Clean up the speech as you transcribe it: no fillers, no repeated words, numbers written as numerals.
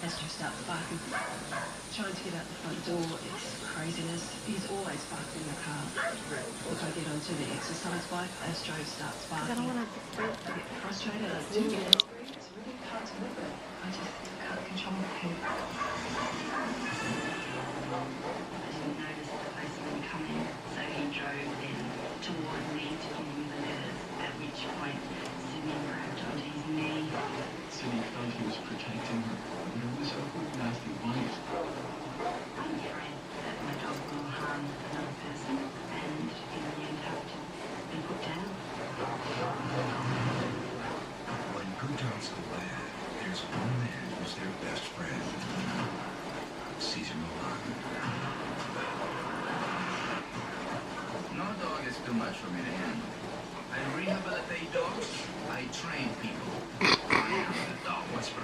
as Joe starts barking. Trying to get out the front door, it's craziness. He's always barked in the car. Look, I get onto the exercise bike as Joe starts barking. I don't want to disturb. I get frustrated. I do get angry. It's really hard to look at. I just can't control my head. I didn't notice the policeman coming, so he drove then toward me to give me the letters, at which point Sydney grabbed onto his knee. Sydney felt he was protecting her, but it was a nasty bite. I'm afraid that my dog will harm another person and in the end have to be put down. When good dogs go bad, there's one man who's their best friend. Caesar Milan. No dog is too much for me to handle. I rehabilitate dogs. I train people. I am the dog whisperer.